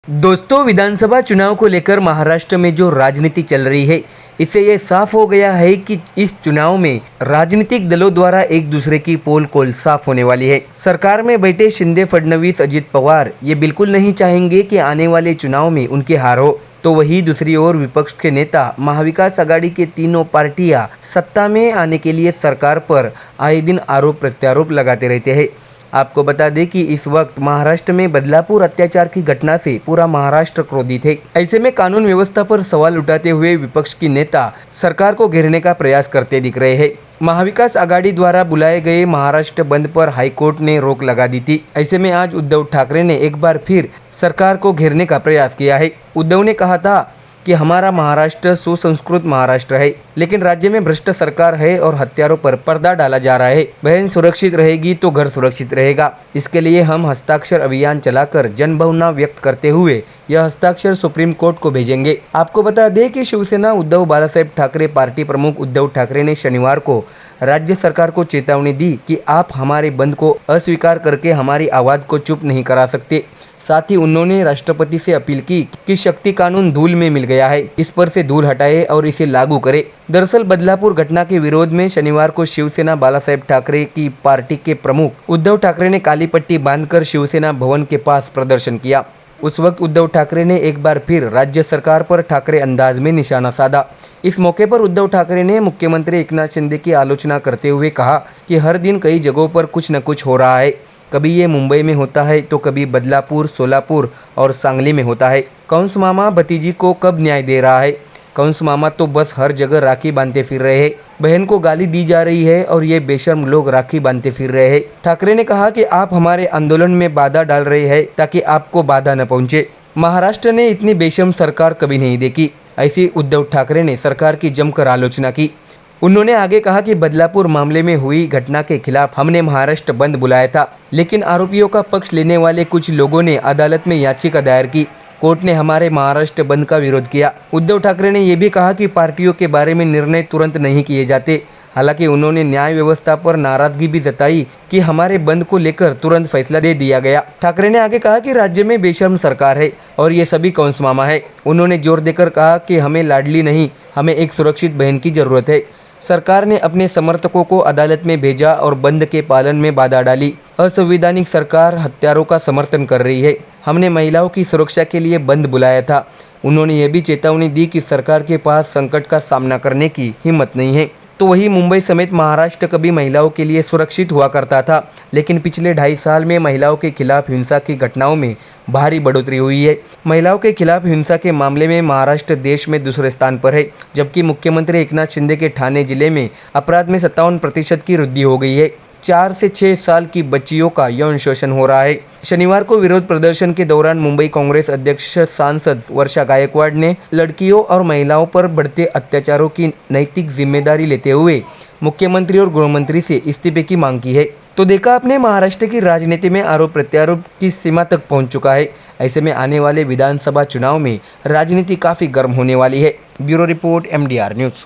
दोस्तों, विधानसभा चुनाव को लेकर महाराष्ट्र में जो राजनीति चल रही है, इससे ये साफ हो गया है कि इस चुनाव में राजनीतिक दलों द्वारा एक दूसरे की पोल खोल साफ होने वाली है। सरकार में बैठे शिंदे, फडणवीस, अजित पवार ये बिल्कुल नहीं चाहेंगे कि आने वाले चुनाव में उनकी हार हो, तो वही दूसरी ओर विपक्ष के नेता महाविकास आघाड़ी के तीनों पार्टियां सत्ता में आने के लिए सरकार पर आए दिन आरोप प्रत्यारोप लगाते रहते हैं। आपको बता दें कि इस वक्त महाराष्ट्र में बदलापुर अत्याचार की घटना से पूरा महाराष्ट्र क्रोधित है। ऐसे में कानून व्यवस्था पर सवाल उठाते हुए विपक्ष की नेता सरकार को घेरने का प्रयास करते दिख रहे हैं। महाविकास आघाड़ी द्वारा बुलाए गए महाराष्ट्र बंद पर हाईकोर्ट ने रोक लगा दी थी। ऐसे में आज उद्धव ठाकरे ने एक बार फिर सरकार को घेरने का प्रयास किया है। उद्धव ने कहा था कि हमारा महाराष्ट्र सुसंस्कृत महाराष्ट्र है, लेकिन राज्य में भ्रष्ट सरकार है और हत्यारों पर पर्दा डाला जा रहा है। बहन सुरक्षित रहेगी तो घर सुरक्षित रहेगा। इसके लिए हम हस्ताक्षर अभियान चलाकर जनभावना व्यक्त करते हुए यह हस्ताक्षर सुप्रीम कोर्ट को भेजेंगे। आपको बता दें कि शिवसेना उद्धव बालासाहेब ठाकरे पार्टी प्रमुख उद्धव ठाकरे ने शनिवार को राज्य सरकार को चेतावनी दी कि आप हमारे बंद को अस्वीकार करके हमारी आवाज़ को चुप नहीं करा सकते। साथ ही उन्होंने राष्ट्रपति से अपील की कि शक्ति कानून धूल में मिल गया है, इस पर से धूल हटाए और इसे लागू करे। दरअसल बदलापुर घटना के विरोध में शनिवार को शिवसेना बालासाहेब ठाकरे की पार्टी के प्रमुख उद्धव ठाकरे ने काली पट्टी बांधकर शिवसेना भवन के पास प्रदर्शन किया। उस वक्त उद्धव ठाकरे ने एक बार फिर राज्य सरकार पर ठाकरे अंदाज में निशाना साधा। इस मौके पर उद्धव ठाकरे ने मुख्यमंत्री एकनाथ शिंदे की आलोचना करते हुए कहा कि हर दिन कई जगहों पर कुछ न कुछ हो रहा है। कभी ये मुंबई में होता है तो कभी बदलापुर, सोलापुर और सांगली में होता है। कंस मामा भतीजी को कब न्याय दे रहा है? कंस मामा तो बस हर जगह राखी बांधते फिर रहे हैं। बहन को गाली दी जा रही है और ये बेशर्म लोग राखी बांधते फिर रहे हैं। ठाकरे ने कहा कि आप हमारे आंदोलन में बाधा डाल रहे हैं ताकि आपको बाधा न पहुंचे। महाराष्ट्र ने इतनी बेशर्म सरकार कभी नहीं देखी। ऐसी उद्धव ठाकरे ने सरकार की जमकर आलोचना की। उन्होंने आगे कहा कि बदलापुर मामले में हुई घटना के खिलाफ हमने महाराष्ट्र बंद बुलाया था, लेकिन आरोपियों का पक्ष लेने वाले कुछ लोगों ने अदालत में याचिका दायर की। कोर्ट ने हमारे महाराष्ट्र बंद का विरोध किया। उद्धव ठाकरे ने यह भी कहा कि पार्टियों के बारे में निर्णय तुरंत नहीं किए जाते। हालांकि उन्होंने न्याय व्यवस्था पर नाराजगी भी जताई कि हमारे बंद को लेकर तुरंत फैसला दे दिया गया। ठाकरे ने आगे कहा कि राज्य में बेशर्म सरकार है और ये सभी कंस मामा है। उन्होंने जोर देकर कहा कि हमें लाडली नहीं, हमें एक सुरक्षित बहन की जरूरत है। सरकार ने अपने समर्थकों को अदालत में भेजा और बंद के पालन में बाधा डाली। असंवैधानिक सरकार हत्यारों का समर्थन कर रही है। हमने महिलाओं की सुरक्षा के लिए बंद बुलाया था। उन्होंने ये भी चेतावनी दी कि सरकार के पास संकट का सामना करने की हिम्मत नहीं है। तो वही मुंबई समेत महाराष्ट्र कभी महिलाओं के लिए सुरक्षित हुआ करता था, लेकिन पिछले 2.5 साल में महिलाओं के खिलाफ हिंसा की घटनाओं में भारी बढ़ोतरी हुई है। महिलाओं के खिलाफ हिंसा के मामले में महाराष्ट्र देश में दूसरे स्थान पर है, जबकि मुख्यमंत्री एकनाथ शिंदे के ठाणे जिले में अपराध में 57% की वृद्धि हो गई है। 4 से 6 साल की बच्चियों का यौन शोषण हो रहा है। शनिवार को विरोध प्रदर्शन के दौरान मुंबई कांग्रेस अध्यक्ष सांसद वर्षा गायकवाड़ ने लड़कियों और महिलाओं पर बढ़ते अत्याचारों की नैतिक जिम्मेदारी लेते हुए मुख्यमंत्री और गृहमंत्री से इस्तीफे की मांग की है। तो देखा आपने, महाराष्ट्र की राजनीति में आरोप प्रत्यारोप की सीमा तक पहुंच चुका है। ऐसे में आने वाले विधानसभा चुनाव में राजनीति काफ़ी गर्म होने वाली है। Bureau report, MDR news.